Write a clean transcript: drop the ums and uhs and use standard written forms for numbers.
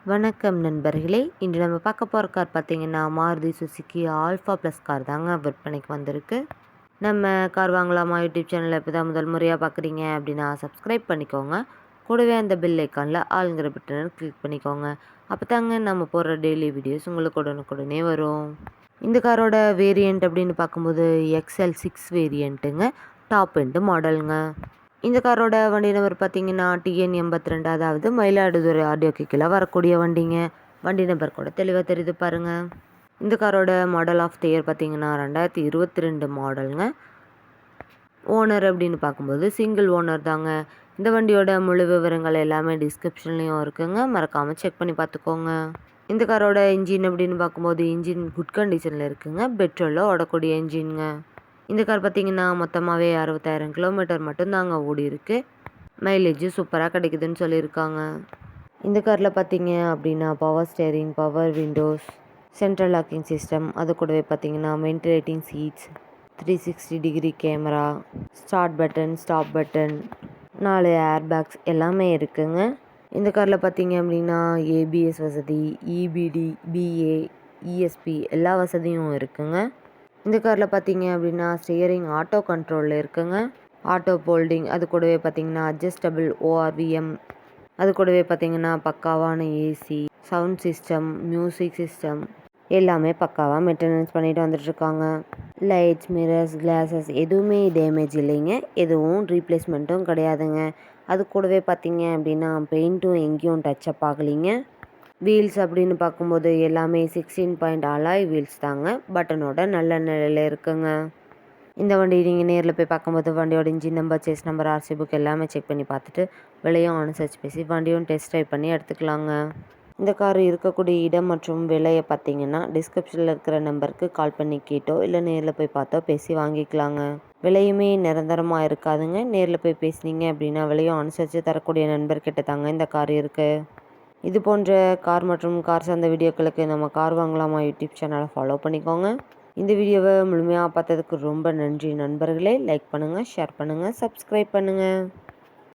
வணக்கம் நண்பர்களே. இன்று நம்ம பார்க்க போகிற கார் பார்த்தீங்கன்னா Maruti Suzuki alpha plus car தாங்க விற்பனைக்கு வந்திருக்கு. நம்ம கார் வாங்கலாமா யூடியூப் சேனலில் இப்போ தான் முதல் முறையாக பார்க்குறீங்க அப்படின்னா சப்ஸ்கிரைப் பண்ணிக்கோங்க. கூடவே அந்த பெல் ஐக்கானில் ஆளுங்கிற பட்டனை கிளிக் பண்ணிக்கோங்க. அப்போ தாங்க நம்ம போடுற டெய்லி வீடியோஸ் உங்களுக்கு உடனுக்குடனே வரும். இந்த காரோட வேரியண்ட் அப்படின்னு பார்க்கும்போது XL6 வேரியண்ட்டுங்க, டாப் எண்டு மாடலுங்க. இந்த காரோட வண்டி நம்பர் பார்த்தீங்கன்னா TN 82, அதாவது மயிலாடுதுறை ஆடியோக்கு கீழே வரக்கூடிய வண்டிங்க. வண்டி நம்பர் கூட தெளிவாக தெரியுது பாருங்கள். இந்த காரோட மாடல் ஆஃப் த இயர் பார்த்தீங்கன்னா 2022 மாடலுங்க. ஓனர் அப்படின்னு பார்க்கும்போது சிங்கிள் ஓனர் தாங்க. இந்த வண்டியோட முழு விவரங்கள் எல்லாமே டிஸ்கிரிப்ஷன்லேயும் இருக்குங்க, மறக்காமல் செக் பண்ணி பார்த்துக்கோங்க. இந்த காரோட இன்ஜின் அப்படின்னு பார்க்கும்போது இன்ஜின் குட் கண்டிஷனில் இருக்குங்க, பெட்ரோலில் ஓடக்கூடிய இன்ஜின்ங்க. இந்த கார் பார்த்தீங்கன்னா மொத்தமாகவே 60,000 கிலோமீட்டர் மட்டும்தாங்க ஓடி இருக்கு. மைலேஜ் சூப்பராக கிடைக்குதுன்னு சொல்லியிருக்காங்க. இந்த காரில் பார்த்தீங்க அப்படின்னா power steering, power windows, central locking system, அது கூடவே பார்த்தீங்கன்னா ventilating seats, 360 degree camera, start button, stop button, 4 air bags எல்லாமே இருக்குங்க. இந்த காரில் பார்த்தீங்க அப்படின்னா ABS வசதி, EBD, BA, ESP எல்லா வசதியும் இருக்குங்க. இந்த காரில் பார்த்தீங்க அப்படின்னா ஸ்டியரிங் ஆட்டோ கண்ட்ரோலில் இருக்குங்க. ஆட்டோ போல்டிங், அது கூடவே பார்த்தீங்கன்னா அட்ஜஸ்டபிள் ORVM, அது கூடவே பார்த்தீங்கன்னா பக்காவான AC, sound system, music system எல்லாமே பக்காவாக மெயின்டெனன்ஸ் பண்ணிட்டு வந்துட்டுருக்காங்க. லைட்ஸ், மிரர்ஸ், கிளாஸஸ் எதுவுமே டேமேஜ் இல்லைங்க, எதுவும் ரீப்ளேஸ்மெண்ட்டும் கிடையாதுங்க. அது கூடவே பார்த்தீங்க அப்படின்னா பெயிண்ட்டும் எங்கேயும் டச்சப் ஆகலைங்க. வீல்ஸ் அப்படின்னு பார்க்கும்போது எல்லாமே 16 பாயிண்ட் அலாய் வீல்ஸ் தாங்க, பட்டனோட நல்ல நிலையில் இருக்குங்க. இந்த வண்டி நீங்கள் நேரில் போய் பார்க்கும்போது வண்டியோட engine number, chassis number, RC book எல்லாமே செக் பண்ணி பார்த்துட்டு விலையும் அனுசரித்து பேசி வண்டியும் டெஸ்ட் ட்ரைவ் பண்ணி எடுத்துக்கலாங்க. இந்த கார் இருக்கக்கூடிய இடம் மற்றும் விலையை பார்த்தீங்கன்னா டிஸ்கிரிப்ஷனில் இருக்கிற நம்பருக்கு கால் பண்ணி கேட்டோ இல்லை நேரில் போய் பார்த்தோ பேசி வாங்கிக்கலாங்க. விலையுமே நிரந்தரமாக இருக்காதுங்க. நேரில் போய் பேசுனீங்க அப்படின்னா விலையும் அனுசரித்து தரக்கூடிய நண்பர்கிட்ட தாங்க இந்த கார் இருக்குது. இது போன்ற கார் மற்றும் கார் சார்ந்த வீடியோக்களுக்கு நம்ம கார் வாங்கலாமா யூடியூப் சேனலை ஃபாலோ பண்ணிக்கோங்க. இந்த வீடியோவை முழுமையாக பார்த்ததுக்கு ரொம்ப நன்றி நண்பர்களே. லைக் பண்ணுங்கள், ஷேர் பண்ணுங்கள், சப்ஸ்கிரைப் பண்ணுங்கள்.